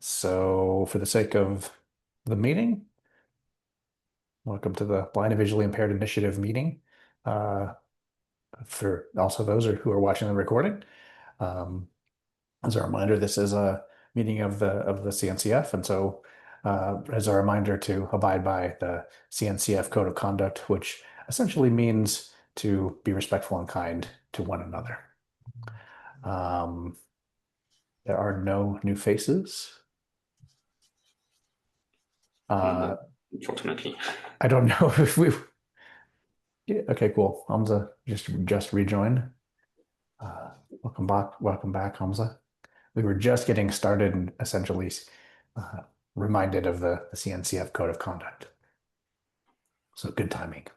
So for the sake of the meeting, welcome to the Blind and Visually Impaired Initiative meeting. For also those who are watching the recording. As a reminder, this is a meeting of the CNCF, and so as a reminder to abide by the CNCF Code of Conduct, which essentially means to be respectful and kind to one another. There are no new faces. No, unfortunately. I don't know if we. Yeah, okay, cool. Hamza just rejoined. Welcome back, Hamza. We were just getting started and essentially uh, reminded of the CNCF Code of Conduct. So good timing.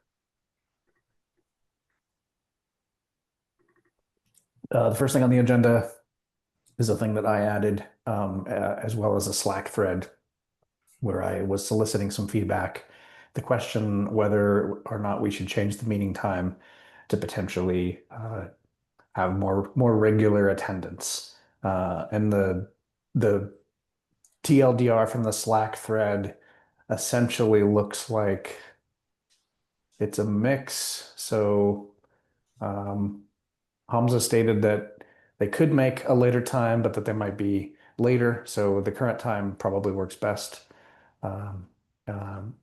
The first thing on the agenda is a thing that I added, as well as a Slack thread where I was soliciting some feedback. The question whether or not we should change the meeting time to potentially have more regular attendance. And the TLDR from the Slack thread essentially looks like it's a mix. So Hamza stated that they could make a later time, but that they might be later. So the current time probably works best. Um, um,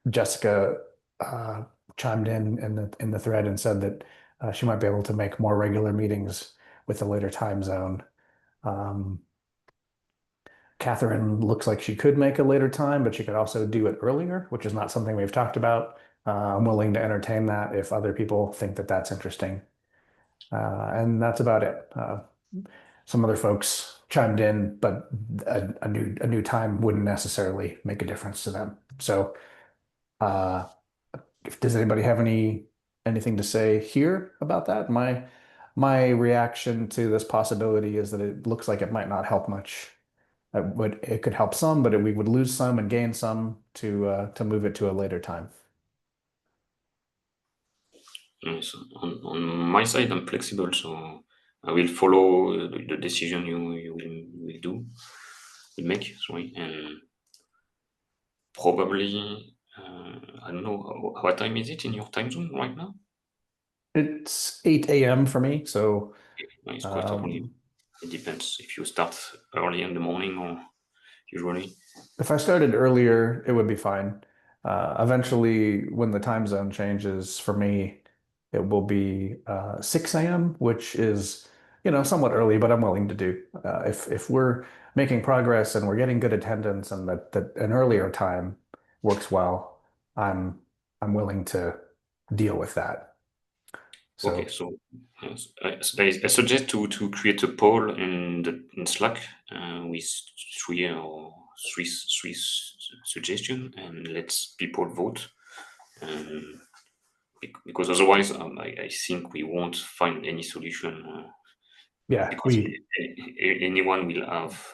Jessica chimed in the thread and said that she might be able to make more regular meetings with a later time zone. Um, Catherine looks like she could make a later time, but she could also do it earlier, which is not something we've talked about. I'm willing to entertain that if other people think that that's interesting. And that's about it. Some other folks chimed in, but a new time wouldn't necessarily make a difference to them. So, uh, does anybody have anything to say here about that? My reaction to this possibility is that it looks like it might not help much. It could help some, but we would lose some and gain some to move it to a later time. Yes, on my side, I'm flexible, so I will follow the decision you will make. Sorry, and probably I don't know what time is it in your time zone right now. It's 8 a.m. for me, so It's quite early. um, It depends if you start early in the morning or usually. if I started earlier, it would be fine. Eventually, when the time zone changes for me, it will be 6 a.m., which is, somewhat early, but I'm willing to do. If we're making progress and we're getting good attendance and that an earlier time works well, I'm I'm willing to deal with that. Okay, So so I suggest to create a poll in Slack with three suggestion and let people vote. Um, because otherwise, I think we won't find any solution yeah, because anyone will have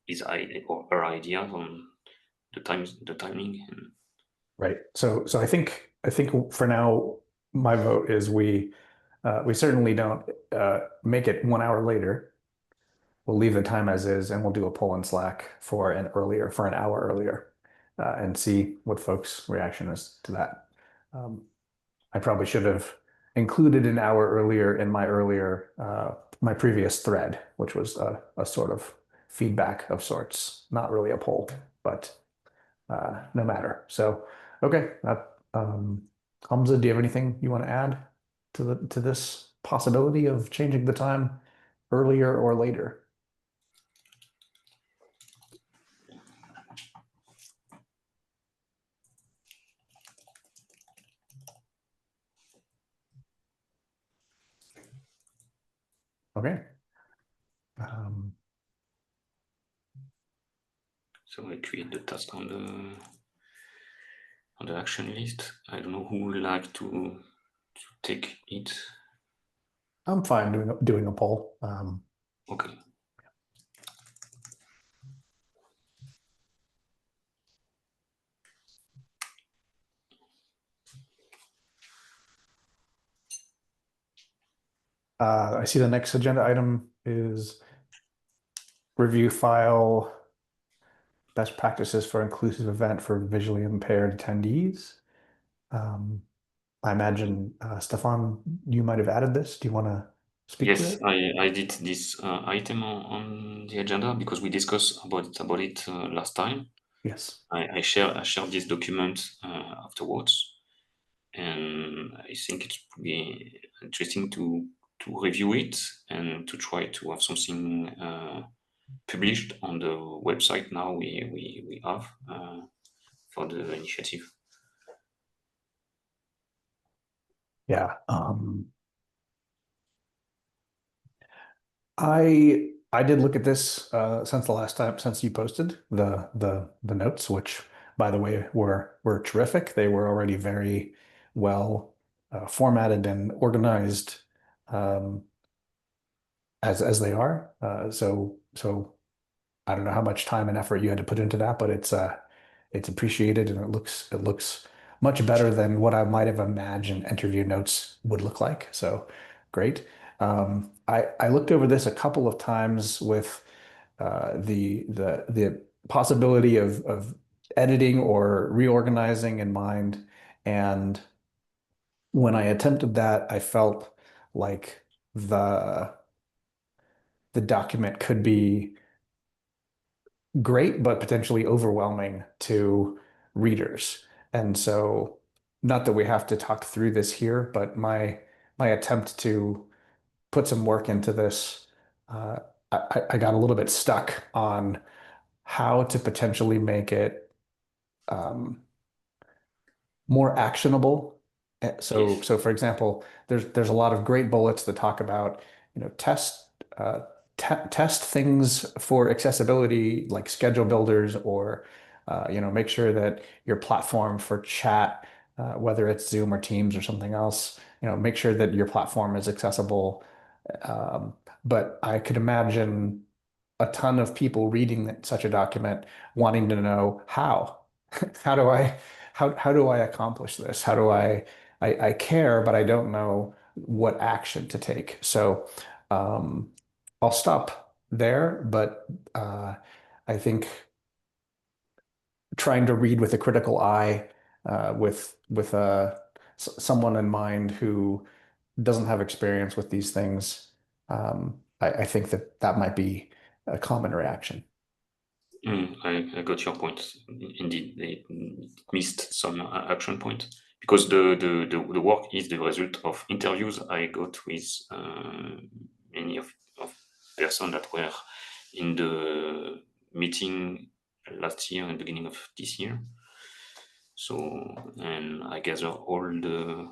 his idea or her ideas on the timing. And right. So I think for now, my vote is we certainly don't make it 1 hour later. We'll leave the time as is, and we'll do a poll in Slack for an hour earlier, and see what folks' reaction is to that. Um, I probably should have included an hour earlier in my previous thread, which was a sort of feedback of sorts, not really a poll, but no matter. So, okay, Hamza, do you have anything you want to add to this possibility of changing the time earlier or later? Okay. Um, so I create the task on the action list. I don't know who would like to take it. I'm fine doing a poll. Okay. I see the next agenda item is review file best practices for inclusive event for visually impaired attendees. Um, I imagine, Stefan, you might have added this. Do you want to speak to Yes, it? I did this item on the agenda because we discussed about it last time. Yes. I shared this document afterwards, and I think it would be interesting to review it and to try to have something published on the website now we have for the initiative. Yeah. I did look at this since the last time since you posted the notes, which by the way were terrific. They were already very well formatted and organized, um, as they are. So I don't know how much time and effort you had to put into that, but it's appreciated and it looks much better than what I might have imagined interview notes would look like. So great. I looked over this a couple of times with the possibility of editing or reorganizing in mind. And when I attempted that, I felt like the the document could be great, but potentially overwhelming to readers. And so, not that we have to talk through this here, but my attempt to put some work into this, uh, I got a little bit stuck on how to potentially make it um, more actionable. Yes. So for example, there's a lot of great bullets that talk about, uh, test things for accessibility, like schedule builders, or make sure that your platform for chat, whether it's Zoom or Teams or something else, make sure that your platform is accessible. Um, but I could imagine a ton of people reading such a document wanting to know how. How do I how do I accomplish this? How do I care, but I don't know what action to take. So um, I'll stop there, but I think trying to read with a critical eye, with someone in mind who doesn't have experience with these things, I think that that might be a common reaction. I got your point. Indeed, it missed some action point because the work is the result of interviews I got with many of person that were in the meeting last year and beginning of this year. So, and I gather all the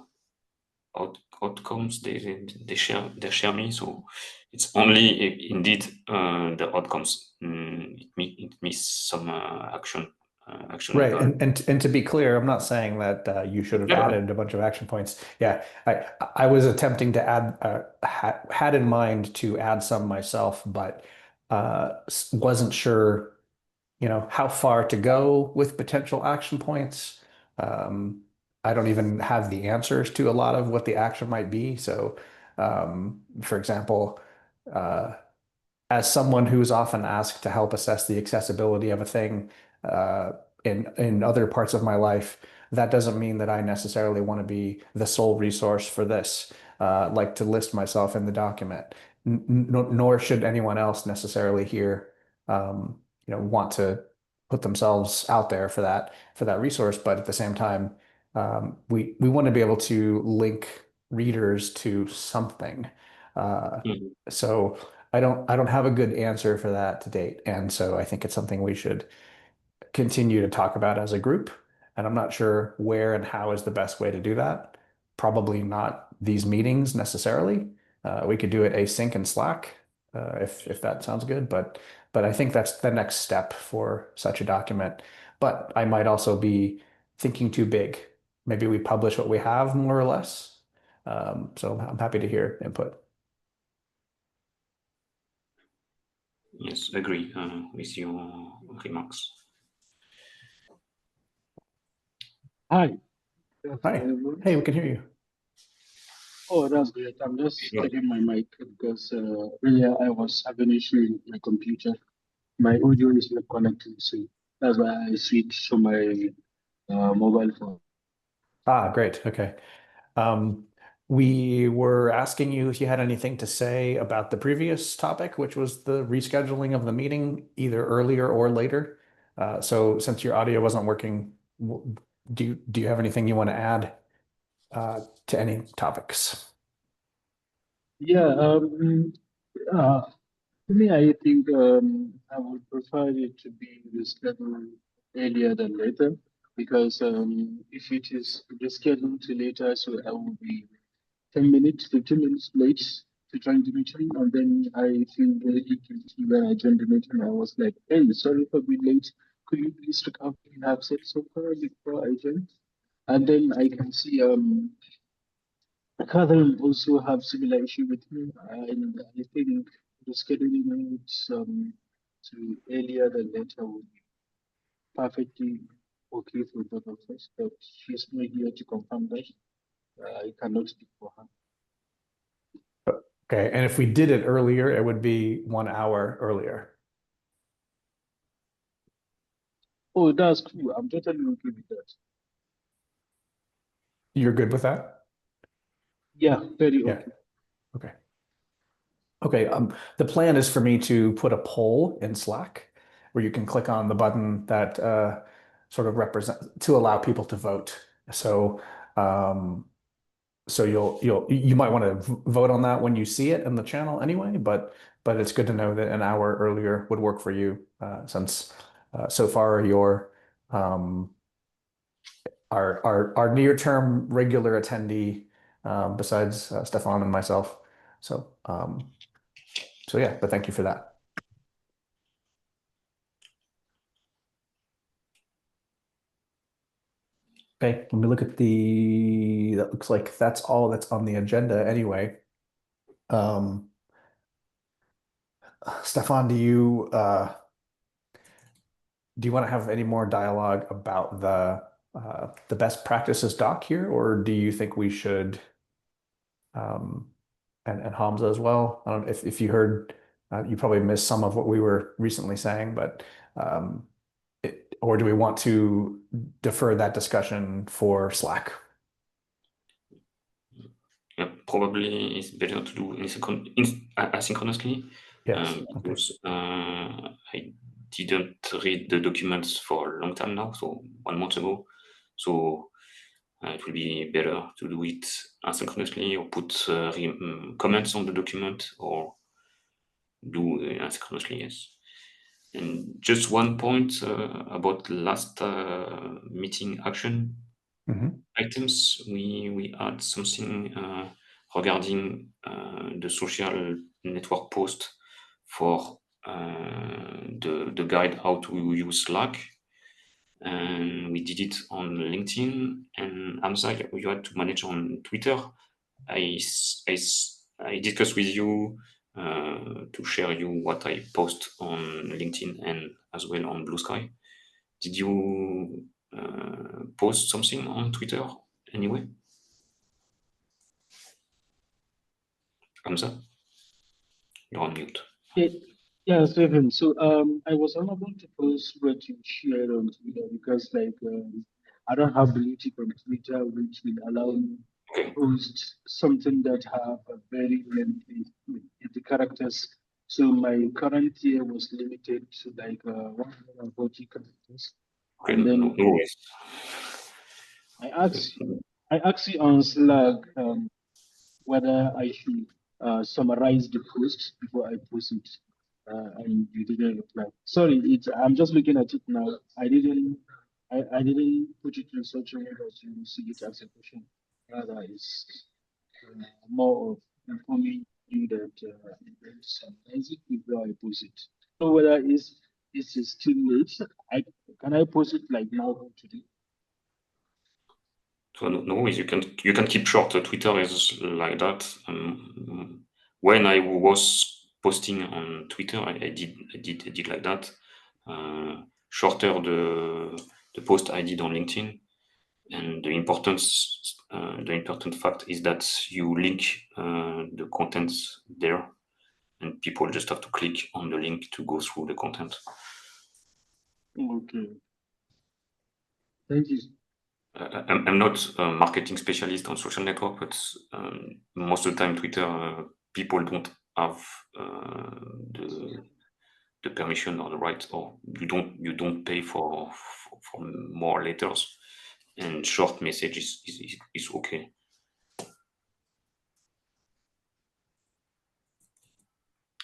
outcomes they share me. So it's only indeed the outcomes. It miss some Right. actionable. And to be clear, I'm not saying that you should have Yeah. added a bunch of action points. Yeah, I was attempting to add, had in mind to add some myself, but wasn't sure, how far to go with potential action points. Um, I don't even have the answers to a lot of what the action might be. So, for example, uh, as someone who's often asked to help assess the accessibility of a thing uh, in other parts of my life, that doesn't mean that I necessarily want to be the sole resource for this, like to list myself in the document. Nor should anyone else necessarily here, want to put themselves out there for that resource. But at the same time, we want to be able to link readers to something. Uh, Mhm. so. I don't have a good answer for that to date. And so I think it's something we should continue to talk about as a group. And I'm not sure where and how is the best way to do that. Probably not these meetings necessarily. We could do it async in Slack, if that sounds good. But I think that's the next step for such a document. But I might also be thinking too big. Maybe we publish what we have more or less. So I'm happy to hear input. Yes, agree with your remarks. Hi, good afternoon, Hi. everyone. Hey, we can hear you. Oh, that's great. I'm just Sure. checking my mic because earlier I was having issue with my computer. My audio is not connected, so. That's why I switched to my mobile phone. Ah, great. Okay. Um, we were asking you if you had anything to say about the previous topic, which was the rescheduling of the meeting, either earlier or later. So since your audio wasn't working, do you have anything you want to add to any topics? Yeah, to me, I think I would prefer it to be rescheduled earlier than later because if it is rescheduled to later, so I will be 10 minutes, 15 minutes late to join the meeting. And then I feel very guilty when I joined the meeting. I was like, hey, sorry for being late. Could you please look up what you have said so far before I joined? And then I can see Catherine also have similar issue with me. And I think the scheduling it to earlier than later would be perfectly okay for both of us. But she's not here to confirm that. I cannot speak for her. Okay. And if we did it earlier, it would be 1 hour earlier. Oh, that's cool. I'm totally okay with that. You're good with that? Yeah, very Yeah. okay. Okay. Okay. The plan is for me to put a poll in Slack where you can click on the button that sort of represent to allow people to vote. So um, so you might want to vote on that when you see it in the channel anyway, but it's good to know that an hour earlier would work for you since so far you're our near-term regular attendee besides Stefan and myself. So so yeah, but thank you for that. Okay, let me look at that looks like that's all that's on the agenda anyway. Um, Stefan, do you want to have any more dialogue about the best practices doc here, or do you think we should um, and Hamza as well? I don't know if you heard, you probably missed some of what we were recently saying, but um, or do we want to defer that discussion for Slack? Yeah, probably it's better to do asynchronously Yes. Okay. because I didn't read the documents for a long time now, so 1 month ago. So it will be better to do it asynchronously or put comments on the document or do asynchronously, yes. And just one point about last meeting action Mhm. items, we add something regarding the social network post for the guide how to use Slack. And we did it on LinkedIn, and Hamza, you had to manage on Twitter. I discussed with you to share you what I post on LinkedIn and as well on Blue Sky. Did you post something on Twitter anyway? Hamza, you're on mute. Yeah, yeah, Stephen. So I was unable to post what you shared on Twitter because I don't have Bluetooth on Twitter, which will allow me to Okay, post something that have a very lengthy characters. So my current year was limited to 140 characters, okay, and no, then no worries. I asked I asked you on Slack whether I should summarize the post before I post it, and you didn't reply. Sorry, I'm just looking at it now. I didn't put it in such a way that you see it as a question. Rather, it's more of informing you that I'm going to summarize it before I post it. So whether it is too late, can I post it like now or today? So no worries. You can keep short. Twitter is like that. When I was posting on Twitter, I did like that. Shorter the post I did on LinkedIn, and the important fact is that you link the contents there, and people just have to click on the link to go through the content. Okay. Thank you. I'm not a marketing specialist on social network, but most of the time Twitter people don't have the permission or the right, or you don't pay for more letters, and short messages is okay.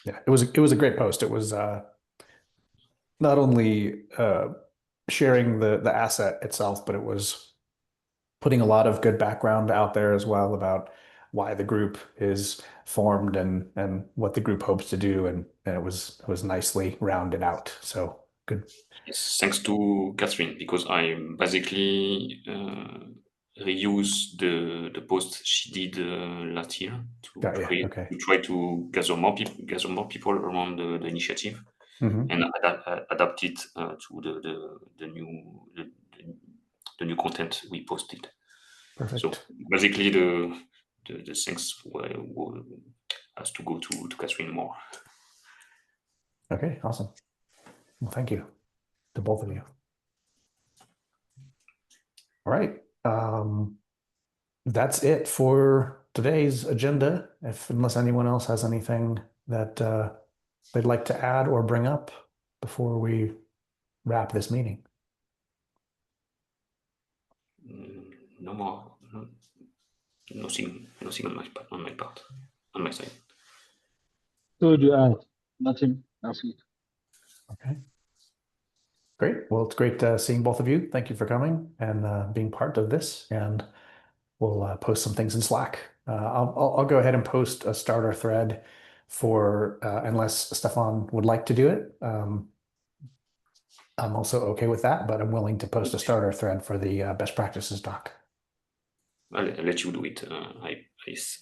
Yeah, it was a great post. It was not only sharing the asset itself, but it was putting a lot of good background out there as well about why the group is formed and what the group hopes to do, and it was nicely rounded out. So good. Yes, thanks to Catherine, because I basically reuse the post she did last year to Got you. create, Okay. to try to gather more people around the initiative, Mhm. and adapt it to the new content we posted. So Perfect. basically, the thanks has to go to Catherine more. Okay, awesome. Well, thank you to both of you. All right. That's it for today's agenda. Unless anyone else has anything that they'd like to add or bring up before we wrap this meeting. No more, nothing on my part, on my side. So do I. Nothing. That's it. Okay. Great. Well, it's great seeing both of you. Thank you for coming and being part of this. And we'll post some things in Slack. I'll go ahead and post a starter thread for unless Stefan would like to do it. I'm also okay with that, but I'm willing to post a starter thread for the best practices doc. I'll let you do it.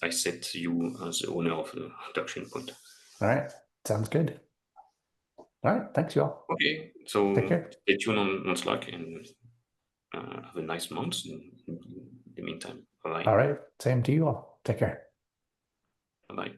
I set you as the owner of the production point. All right. Sounds good. All right. Thanks, you all. Okay, so Take care. stay tuned on Slack, and have a nice month in the meantime. Bye-bye. All right. Same to you all. Take care. Bye-bye.